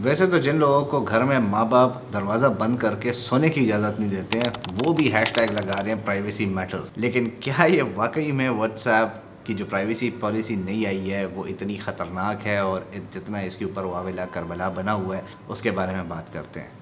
वैसे तो जिन लोगों को घर में माँ बाप दरवाज़ा बंद करके सोने की इजाज़त नहीं देते हैं वो भी हैशटैग लगा रहे हैं प्राइवेसी मैटर्स। लेकिन क्या ये वाकई में व्हाट्सएप की जो प्राइवेसी पॉलिसी नई आई है वो इतनी ख़तरनाक है, और जितना इसके ऊपर वावेला करबला बना हुआ है उसके बारे में बात करते हैं।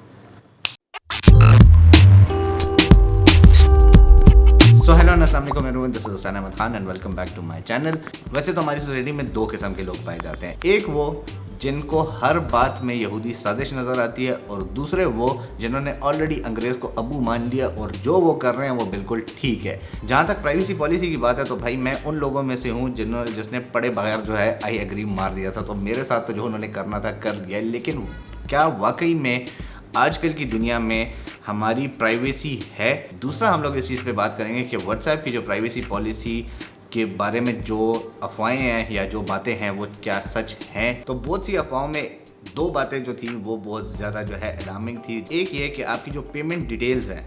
सो हेलो अस्सलाम वालेकुम everyone, this is Hussain Ahmed Khan and welcome back to my channel. वैसे तो हमारी सोसाइटी में दो किस्म के लोग पाए जाते हैं, एक वो जिनको हर बात में यहूदी साजिश नज़र आती है, और दूसरे वो जिन्होंने ऑलरेडी अंग्रेज़ को अबू मान लिया और जो वो कर रहे हैं वो बिल्कुल ठीक है। जहाँ तक प्राइवेसी पॉलिसी की बात है तो भाई मैं उन लोगों में से हूँ जिसने पढ़े बगैर जो है आई एग्री मार दिया था, तो मेरे साथ तो जो उन्होंने करना था कर दिया। लेकिन क्या वाकई में आजकल की दुनिया में हमारी प्राइवेसी है? दूसरा हम लोग इस चीज़ पे बात करेंगे कि व्हाट्सएप की जो प्राइवेसी पॉलिसी के बारे में जो अफवाहें हैं या जो बातें हैं वो क्या सच हैं। तो बहुत सी अफवाहों में दो बातें जो थी वो बहुत ज़्यादा जो है अलार्मिंग थी। एक ये कि आपकी जो पेमेंट डिटेल्स हैं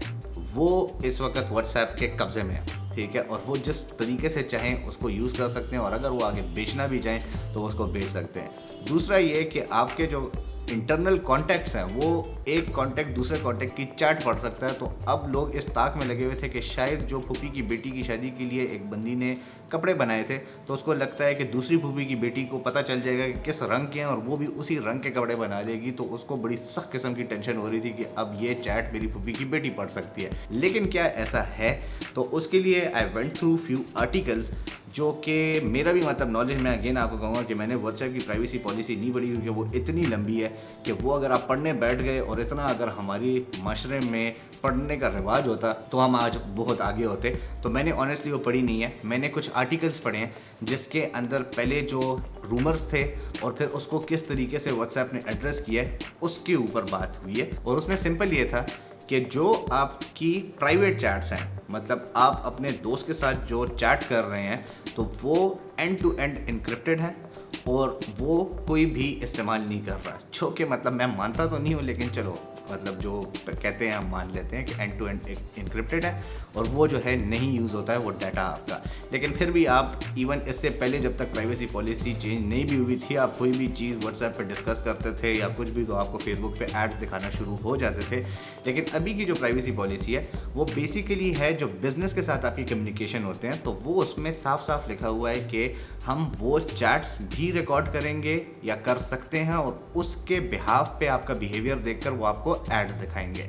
वो इस वक्त व्हाट्सएप के कब्ज़े में है, ठीक है, और वो जिस तरीके से चाहें उसको यूज़ कर सकते हैं, और अगर वो आगे बेचना भी चाहें तो वो उसको बेच सकते हैं। दूसरा ये कि आपके जो इंटरनल कॉन्टैक्ट्स हैं वो एक कॉन्टैक्ट दूसरे कॉन्टैक्ट की चैट पढ़ सकता है। तो अब लोग इस ताक में लगे हुए थे कि शायद जो फूफी की बेटी की शादी के लिए एक बंदी ने कपड़े बनाए थे तो उसको लगता है कि दूसरी फूफी की बेटी को पता चल जाएगा कि किस रंग के हैं और वो भी उसी रंग के कपड़े बना लेगी, तो उसको बड़ी सख्त किस्म की टेंशन हो रही थी कि अब ये चैट मेरी फूफी की बेटी पढ़ सकती है। लेकिन क्या ऐसा है? तो उसके लिए I went through few articles जो कि मेरा भी मतलब नॉलेज में अगेन आपको कहूँगा कि मैंने व्हाट्सएप की प्राइवेसी पॉलिसी नहीं पढ़ी क्योंकि वो इतनी लंबी है कि वो अगर आप पढ़ने बैठ गए और इतना अगर हमारी माशरे में पढ़ने का रिवाज होता तो हम आज बहुत आगे होते। तो मैंने ऑनेस्टली वो पढ़ी नहीं है, मैंने कुछ आर्टिकल्स पढ़े हैं जिसके अंदर पहले जो रूमर्स थे और फिर उसको किस तरीके से व्हाट्सएप ने एड्रेस किया है उसके ऊपर बात हुई है। और उसमें सिंपल ये था कि जो आपकी प्राइवेट चैट्स हैं, मतलब आप अपने दोस्त के साथ जो चैट कर रहे हैं तो वो एंड टू एंड इनक्रिप्टेड है और वो कोई भी इस्तेमाल नहीं कर रहा। जो कि मतलब मैं मानता तो नहीं हूँ, लेकिन चलो मतलब जो कहते हैं हम मान लेते हैं कि एंड टू एंड इनक्रिप्टेड है और वो जो है नहीं यूज़ होता है वो डाटा आपका। लेकिन फिर भी आप इवन इससे पहले जब तक प्राइवेसी पॉलिसी चेंज नहीं भी हुई थी, आप कोई भी चीज़ व्हाट्सएप पे डिस्कस करते थे या कुछ भी तो आपको फेसबुक पे एड्स दिखाना शुरू हो जाते थे। लेकिन अभी की जो प्राइवेसी पॉलिसी है वो बेसिकली है जो बिज़नेस के साथ आपकी कम्युनिकेशन होते हैं, तो वो उसमें साफ साफ लिखा हुआ है कि हम वो चैट्स भी रिकॉर्ड करेंगे या कर सकते हैं और उसके बिहाफ पे आपका बिहेवियर देखकर वो आपको एड्स दिखाएंगे।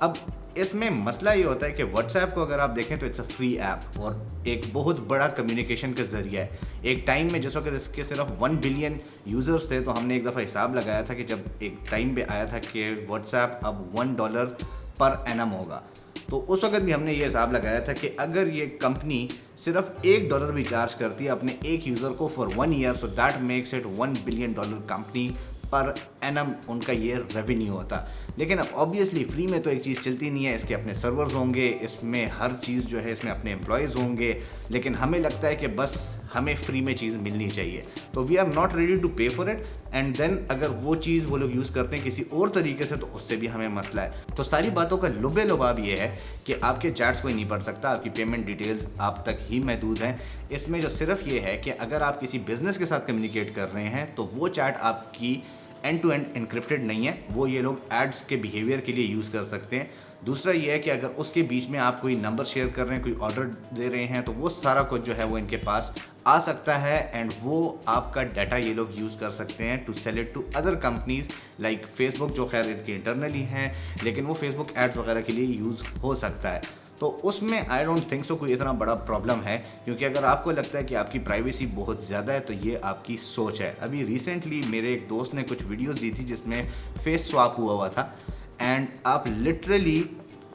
अब इसमें मसला ये होता है कि व्हाट्सएप को अगर आप देखें तो इट्स अ फ्री ऐप और एक बहुत बड़ा कम्युनिकेशन का ज़रिया है। एक टाइम में जिस वक्त इसके सिर्फ 1 बिलियन यूज़र्स थे तो हमने एक दफ़ा हिसाब लगाया था कि जब एक टाइम पे आया था कि व्हाट्सएप अब $1 पर एनम होगा, तो उस वक्त भी हमने ये हिसाब लगाया था कि अगर ये कंपनी सिर्फ $1 भी चार्ज करती है अपने एक यूज़र को for 1 year, so that makes it $1 billion company per annum उनका ये रेवेन्यू होता। लेकिन अब ऑब्वियसली फ्री में तो एक चीज़ चलती नहीं है, इसके अपने सर्वर्स होंगे, इसमें हर चीज़ जो है इसमें अपने एम्प्लॉयज़ होंगे, लेकिन हमें लगता है कि बस हमें फ्री में चीज़ मिलनी चाहिए, तो we are not ready to pay for it. And then अगर वो चीज़ वो लोग यूज़ करते हैं किसी और तरीके से तो उससे भी हमें मसला है। तो सारी बातों का लुबे लुबाब ये है कि आपके चैट्स कोई नहीं पढ़ सकता, आपकी पेमेंट डिटेल्स आप तक ही महदूद हैं। इसमें जो सिर्फ ये है कि अगर आप किसी बिज़नेस के साथ कम्युनिकेट कर रहे हैं तो वो चैट आपकी एंड टू एंड इनक्रिप्टेड नहीं है, वो ये लोग एड्स के बिहेवियर के लिए यूज़ कर सकते हैं। दूसरा ये है कि अगर उसके बीच में आप कोई नंबर शेयर कर रहे हैं, कोई ऑर्डर दे रहे हैं, तो वो सारा कुछ जो है वो इनके पास आ सकता है एंड वो आपका डाटा ये लोग यूज़ कर सकते हैं to sell it to other companies like Facebook, जो खैर इनके इंटरनली हैं लेकिन वो फेसबुक एड्स वगैरह के लिए यूज़ हो सकता है। तो उसमें आई डोंट थिंक सो कोई इतना बड़ा प्रॉब्लम है, क्योंकि अगर आपको लगता है कि आपकी प्राइवेसी बहुत ज़्यादा है तो ये आपकी सोच है। अभी रिसेंटली मेरे एक दोस्त ने कुछ वीडियोस दी थी जिसमें फेस स्वैप हुआ था एंड आप लिटरली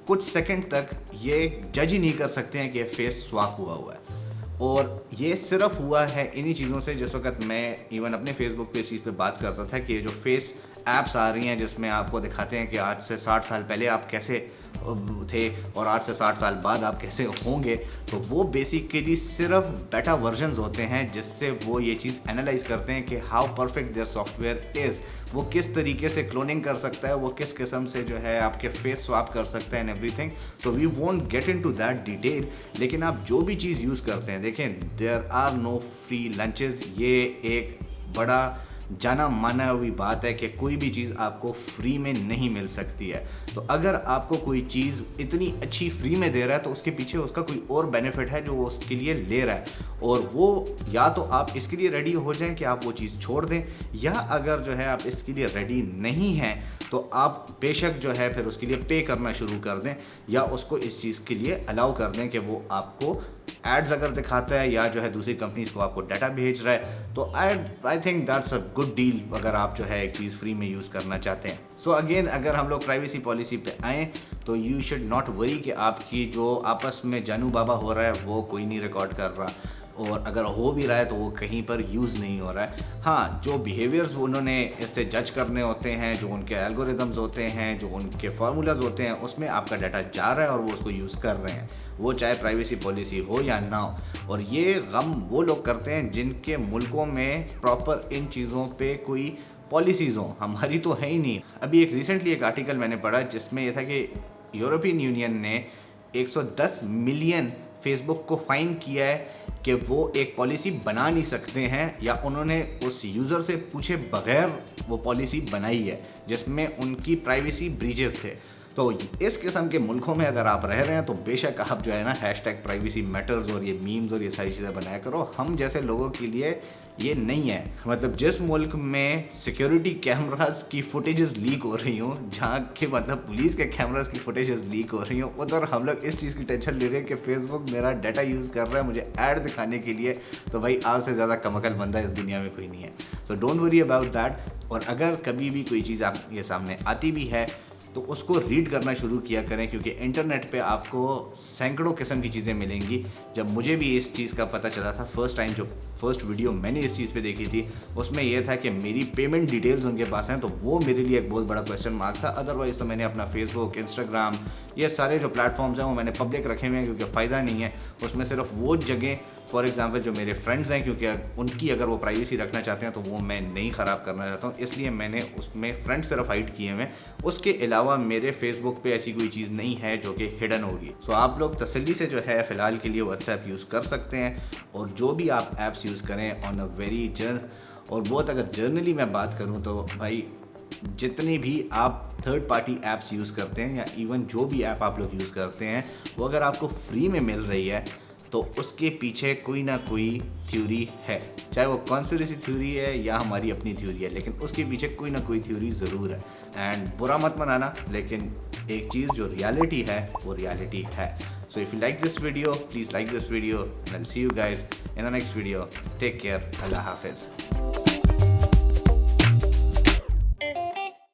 कुछ सेकंड तक ये जज ही नहीं कर सकते हैं कि फेस स्वैप हुआ है। और ये सिर्फ हुआ है इन्हीं चीज़ों से। जिस वक्त मैं इवन अपने फेसबुक पे इस चीज़ पे बात करता था कि ये जो फेस ऐप्स आ रही हैं जिसमें आपको दिखाते हैं कि आज से 60 साल पहले आप कैसे थे और आज से 60 साल बाद आप कैसे होंगे, तो वो बेसिकली सिर्फ बेटा वर्जन्स होते हैं जिससे वो ये चीज़ एनालाइज करते हैं कि how perfect their software is, वो किस तरीके से क्लोनिंग कर सकता है, वो किस किस्म से जो है आपके फेस स्वैप कर सकता है एंड एवरीथिंग। तो we won't get into that detail, लेकिन आप जो भी चीज़ यूज़ करते हैं देखें, there are no free lunches. ये एक बड़ा जाना माना हुई बात है कि कोई भी चीज़ आपको फ्री में नहीं मिल सकती है। तो अगर आपको कोई चीज़ इतनी अच्छी फ्री में दे रहा है तो उसके पीछे उसका कोई और बेनिफिट है जो वो उसके लिए ले रहा है, और वो या तो आप इसके लिए रेडी हो जाएं कि आप वो चीज़ छोड़ दें, या अगर जो है आप इसके लिए रेडी नहीं हैं तो आप बेशक जो है फिर उसके लिए पे करना शुरू कर दें, या उसको इस चीज़ के लिए अलाउ कर दें कि वो आपको एड्स अगर दिखाता है या जो है दूसरी कंपनीज को आपको डाटा भेज रहा है, तो I think that's a good deal अगर आप जो है एक चीज़ फ्री में यूज़ करना चाहते हैं। सो अगेन, अगर हम लोग प्राइवेसी पॉलिसी पे आएँ तो यू शुड नॉट वरी कि आपकी जो आपस में जानू बाबा हो रहा है वो कोई नहीं रिकॉर्ड कर रहा, और अगर हो भी रहा है तो वो कहीं पर यूज़ नहीं हो रहा है। हाँ, जो बिहेवियर्स उन्होंने इससे जज करने होते हैं, जो उनके एल्गोरिदम्स होते हैं, जो उनके फार्मूलाज होते हैं, उसमें आपका डाटा जा रहा है और वो उसको यूज़ कर रहे हैं, वो चाहे प्राइवेसी पॉलिसी हो या ना हो। और ये गम वो लोग करते हैं जिनके मुल्कों में प्रॉपर इन चीज़ों पे कोई पॉलिसीज़ हों, हमारी तो है ही नहीं। अभी एक रिसेंटली एक आर्टिकल मैंने पढ़ा जिसमें यह था कि यूरोपियन यूनियन ने 110 मिलियन फेसबुक को फाइन किया है कि वो एक पॉलिसी बना नहीं सकते हैं, या उन्होंने उस यूज़र से पूछे बगैर वो पॉलिसी बनाई है जिसमें उनकी प्राइवेसी ब्रीचेस थे। तो इस किस्म के मुल्कों में अगर आप रह रहे हैं तो बेशक आप जो है ना हैशटैग प्राइवेसी मैटर्स और ये मीम्स और ये सारी चीज़ें बनाया करो। हम जैसे लोगों के लिए ये नहीं है। मतलब जिस मुल्क में सिक्योरिटी कैमरास की फुटेजेस लीक हो रही हूँ, जहाँ के मतलब पुलिस के कैमरास की फुटेजेस लीक हो रही हूँ, उधर हम लोग इस चीज़ की टेंशन ले रहे हैं कि फेसबुक मेरा डाटा यूज़ कर रहा है मुझे ऐड दिखाने के लिए। तो भाई आज से ज़्यादा कमअकल बंदा इस दुनिया में कोई नहीं है। So don't worry about that. और अगर कभी भी कोई चीज़ आप ये सामने आती भी है तो उसको रीड करना शुरू किया करें, क्योंकि इंटरनेट पे आपको सैकड़ों किस्म की चीज़ें मिलेंगी। जब मुझे भी इस चीज़ का पता चला था फर्स्ट टाइम, जो फर्स्ट वीडियो मैंने इस चीज़ पे देखी थी उसमें यह था कि मेरी पेमेंट डिटेल्स उनके पास हैं, तो वो मेरे लिए एक बहुत बड़ा क्वेश्चन मार्क था। अदरवाइज़ तो मैंने अपना फेसबुक, इंस्टाग्राम, ये सारे जो प्लेटफॉर्म्स हैं वो मैंने पब्लिक रखे हुए हैं, क्योंकि फ़ायदा नहीं है उसमें। सिर्फ वो जगह फॉर एग्जांपल जो मेरे फ्रेंड्स हैं, क्योंकि उनकी अगर वो प्राइवेसी रखना चाहते हैं तो वो मैं नहीं ख़राब करना चाहता हूँ, इसलिए मैंने उसमें फ्रेंड्स सिर्फ हाइड किए हुए हैं। उसके अलावा मेरे फेसबुक पे ऐसी कोई चीज़ नहीं है जो कि हिडन होगी। सो आप लोग तसल्ली से जो है फ़िलहाल के लिए व्हाट्सएप यूज़ कर सकते हैं, और जो भी आप ऐप्स यूज़ करें ऑन अ वेरी और बहुत अगर जर्नली मैं बात करूँ तो भाई जितनी भी आप थर्ड पार्टी ऐप्स यूज़ करते हैं, या इवन जो भी ऐप आप लोग यूज़ करते हैं, वो अगर आपको फ्री में मिल रही है तो उसके पीछे कोई ना कोई थ्योरी है, चाहे वो कॉन्स्पिरेसी थ्योरी है या हमारी अपनी थ्योरी है, लेकिन उसके पीछे कोई ना कोई थ्योरी ज़रूर है। एंड बुरा मत मनाना, लेकिन एक चीज़ जो रियलिटी है वो रियलिटी है। So if you like this video, please like this video, I will see you guys in the next video. Take care, अल्लाह हाफिज़।